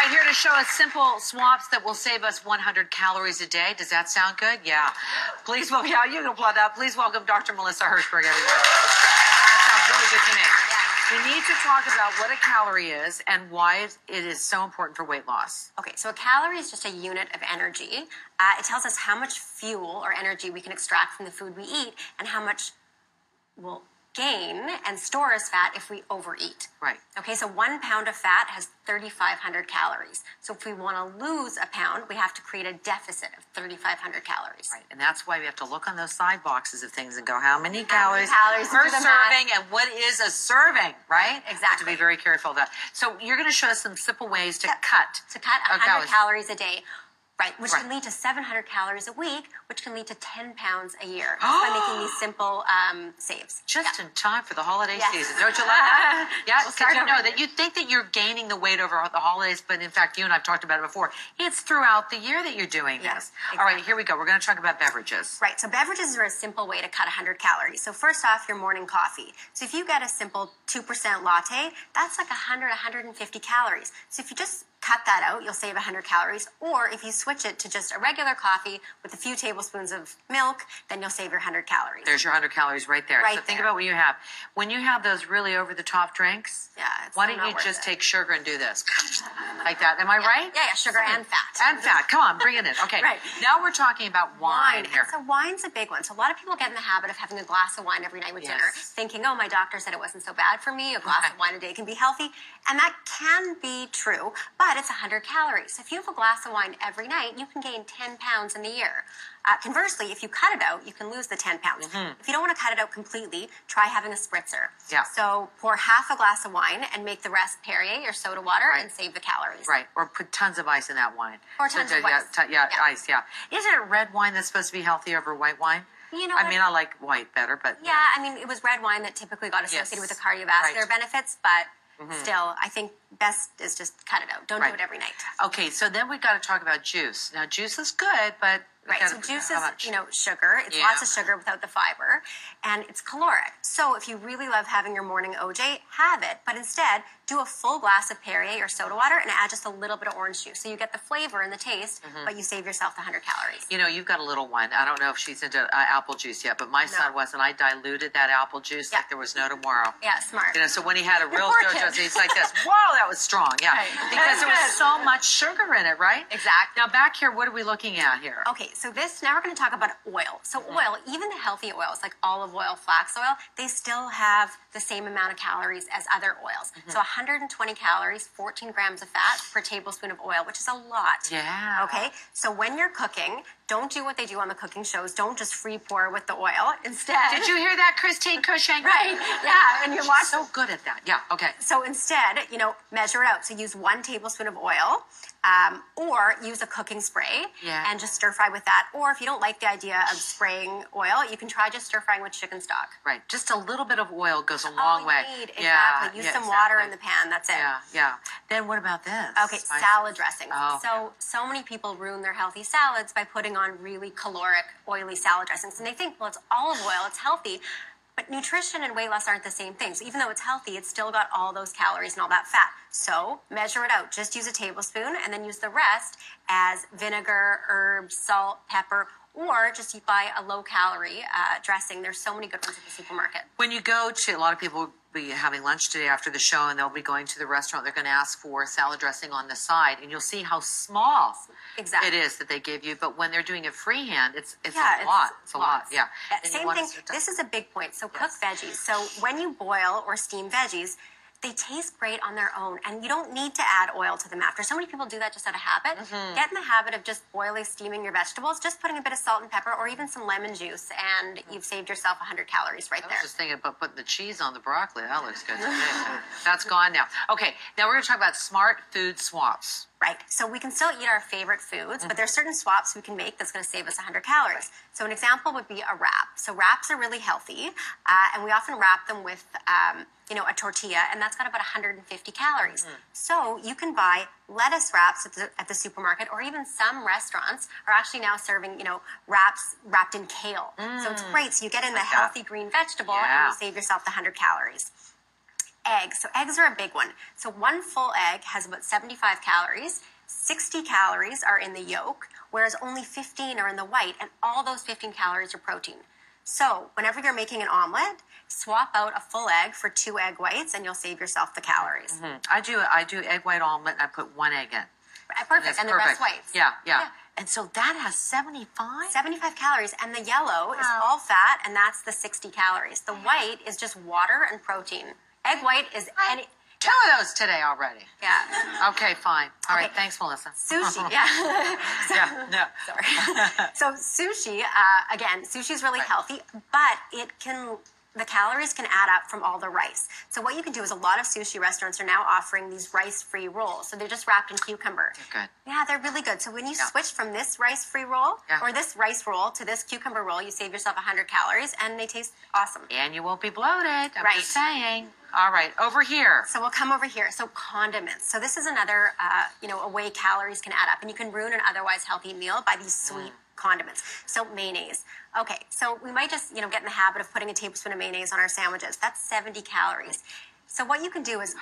right, here to show us simple swaps that will save us 100 calories a day. Does that sound good? Yeah. Please welcome, yeah, you can applaud that. Please welcome Dr. Melissa Hirschberg, everyone. That sounds really good to me. Yeah. We need to talk about what a calorie is and why it is so important for weight loss. Okay, so a calorie is just a unit of energy. It tells us how much fuel or energy we can extract from the food we eat and how much we'll gain and store as fat if we overeat. Right. Okay, so 1 pound of fat has 3,500 calories. So if we want to lose a pound, we have to create a deficit of 3,500 calories. Right, and that's why we have to look on those side boxes of things and go, how many calories per do the serving and what is a serving, right? Exactly. We have to be very careful of that. So you're going to show us some simple ways to cut. To cut 100 calories a day. Right, which can lead to 700 calories a week, which can lead to 10 pounds a year, just by making these simple saves. Just in time for the holiday Yes. season. Don't you love that? Yeah, We'll because start you know over. that you think that you're gaining the weight over the holidays, but in fact, you and I've talked about it before. It's throughout the year that you're doing this. Exactly. All right, here we go. We're going to talk about beverages. Right, so beverages are a simple way to cut 100 calories. So first off, your morning coffee. So if you get a simple 2% latte, that's like 100, 150 calories. So if you just cut that out, you'll save 100 calories. Or if you switch it to just a regular coffee with a few tablespoons of milk, then you'll save your 100 calories. There's your 100 calories right there. Right So think there. about what you have. When you have those really over-the-top drinks, Yeah, it's why so don't not you worth just it. take sugar and do this? Like that. Am I right? Yeah, sugar and fat. And fat. Come on, bring it in. Okay. Right. Now we're talking about wine here. And so wine's a big one. So a lot of people get in the habit of having a glass of wine every night with Yes. dinner, thinking, oh, my doctor said it wasn't so bad for me. A glass of wine a day can be healthy. And that can be true, but it's 100 calories. So if you have a glass of wine every night, you can gain 10 pounds in a year. Conversely, if you cut it out, you can lose the 10 pounds. If you don't want to cut it out completely, try having a spritzer. Yeah. So pour half a glass of wine and make the rest Perrier or soda water and save the calories. Right. Or put tons of ice in that wine. Or tons of yeah, ice. yeah, Yeah. ice, yeah. Isn't it red wine that's supposed to be healthy over white wine? You know I what? mean, I like white better, but... Yeah, I mean, it was red wine that typically got associated with the cardiovascular Right. benefits, but still, I think best is just cut it out. Don't do it every night. Okay, so then we got to talk about juice. Now, juice is good, but... Right, so juice is, sugar. It's Yeah. lots of sugar without the fiber, and it's caloric. So if you really love having your morning OJ, have it, but instead, do a full glass of Perrier or soda water and add just a little bit of orange juice. So you get the flavor and the taste, but you save yourself the 100 calories. You know, you've got a little one. I don't know if she's into apple juice yet, but my son was, and I diluted that apple juice like there was no tomorrow. Yeah, smart. You know, so when he had a real poor JoJo, kid. he's like this. Whoa, that was strong. Yeah, Right. because there was so much sugar in it, right? Exactly. Now back here, what are we looking at here? Okay, so now we're going to talk about oil. So oil, even the healthy oils like olive oil, flax oil, they still have the same amount of calories as other oils. So 120 calories, 14 grams of fat per tablespoon of oil, which is a lot. Yeah. Okay, so when you're cooking, don't do what they do on the cooking shows. Don't just free pour with the oil. Instead, Did you hear that, Christine Cushing? Right. Yeah, and you She's watch. so good at that. Yeah. Okay. So instead, measure it out. So use 1 tablespoon of oil, or use a cooking spray and just stir fry with that. Or if you don't like the idea of spraying oil, you can try just stir frying with chicken stock. Right. Just a little bit of oil goes a long way. Exactly. Yeah. Use some water in the pan. That's it. Yeah. Yeah. Then what about this? Okay, salad dressings. Oh. So many people ruin their healthy salads by putting on really caloric, oily salad dressings. And they think, well, it's olive oil, it's healthy. But nutrition and weight loss aren't the same thing. So even though it's healthy, it's still got all those calories and all that fat. So measure it out. Just use a tablespoon and then use the rest as vinegar, herbs, salt, pepper, or just buy a low-calorie dressing. There's so many good ones at the supermarket. When you go to, a lot of people will be having lunch today after the show, and they'll be going to the restaurant. They're going to ask for salad dressing on the side, and you'll see how small it is that they give you. But when they're doing it freehand, it's a lot. It's a lot. Yeah. And Same thing. This is a big point. So cook veggies. So when you boil or steam veggies, they taste great on their own, and you don't need to add oil to them after. So many people do that just out of habit. Get in the habit of just boiling, steaming your vegetables, just putting a bit of salt and pepper or even some lemon juice, and you've saved yourself 100 calories right there. I was just thinking about putting the cheese on the broccoli. That looks good to me. That's gone now. Okay, now we're going to talk about smart food swaps. Right. So we can still eat our favorite foods, but there's certain swaps we can make that's going to save us 100 calories. So an example would be a wrap. So wraps are really healthy, and we often wrap them with, a tortilla, and that's got about 150 calories. So you can buy lettuce wraps at the supermarket, or even some restaurants are actually now serving, wraps wrapped in kale. So it's great. So you get in the healthy green vegetable, and you save yourself the 100 calories. eggs. So eggs are a big one. So one full egg has about 75 calories. 60 calories are in the yolk, whereas only 15 are in the white, and all those 15 calories are protein. So whenever you're making an omelet, swap out a full egg for 2 egg whites, and you'll save yourself the calories. I do egg white omelet, and I put 1 egg in. Perfect, and the rest whites. Yeah. And so that has 75? 75 calories, and the yellow is all fat, and that's the 60 calories. The white is just water and protein. Egg white is any... 2 of those today already. Yeah. Okay, fine. All right, Okay. thanks, Melissa. Sushi, yeah. Yeah. Sorry. So sushi, again, sushi is really healthy, but the calories can add up from all the rice. So what you can do is a lot of sushi restaurants are now offering these rice-free rolls. So they're just wrapped in cucumber. They're good. Yeah, they're really good. So when you switch from this rice-free roll or this rice roll to this cucumber roll, you save yourself 100 calories, and they taste awesome. And you won't be bloated. I'm Right. just saying. All right, over here. So we'll come over here. So condiments. So this is another, a way calories can add up, and you can ruin an otherwise healthy meal by these sweet condiments. So mayonnaise. Okay, so we might just, get in the habit of putting a tablespoon of mayonnaise on our sandwiches. That's 70 calories. So what you can do is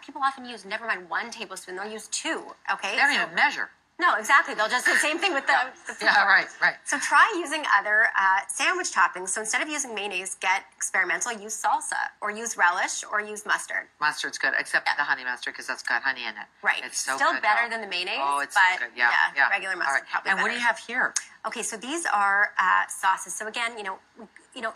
people often use, never mind 1 tablespoon, they'll use 2, okay? They don't even measure. No, exactly. They'll just do the same thing with the food. Yeah, right. So try using other sandwich toppings. So instead of using mayonnaise, get experimental. Use salsa, or use relish, or use mustard. Mustard's good, except the honey mustard, because that's got honey in it. Right. It's so still good, better though. than the mayonnaise. Oh, it's but so good. Yeah. regular All mustard right. probably And what do better. you have here? Okay, so these are sauces. So again,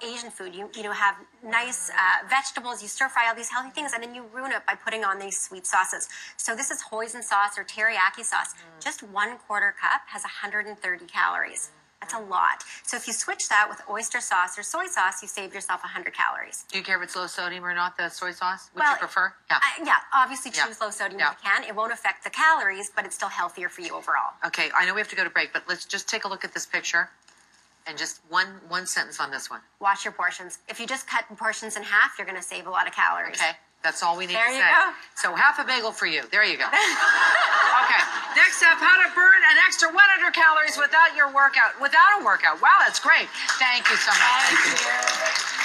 Asian food. You have nice vegetables. You stir fry all these healthy things, and then you ruin it by putting on these sweet sauces. So this is hoisin sauce or teriyaki sauce. Just 1/4 cup has 130 calories. That's a lot. So if you switch that with oyster sauce or soy sauce, you save yourself 100 calories. Do you care if it's low sodium or not, the soy sauce? Would Well, you prefer? Obviously choose low sodium if you can. It won't affect the calories, but it's still healthier for you overall. Okay, I know we have to go to break, but let's just take a look at this picture. And just one sentence on this one. Watch your portions. If you just cut portions in half, you're going to save a lot of calories. Okay, that's all we need There to you say. go. So half a bagel for you. There you go. Okay, next up, how to burn an extra 100 calories without a workout. Wow, that's great. Thank you so much. Thank you.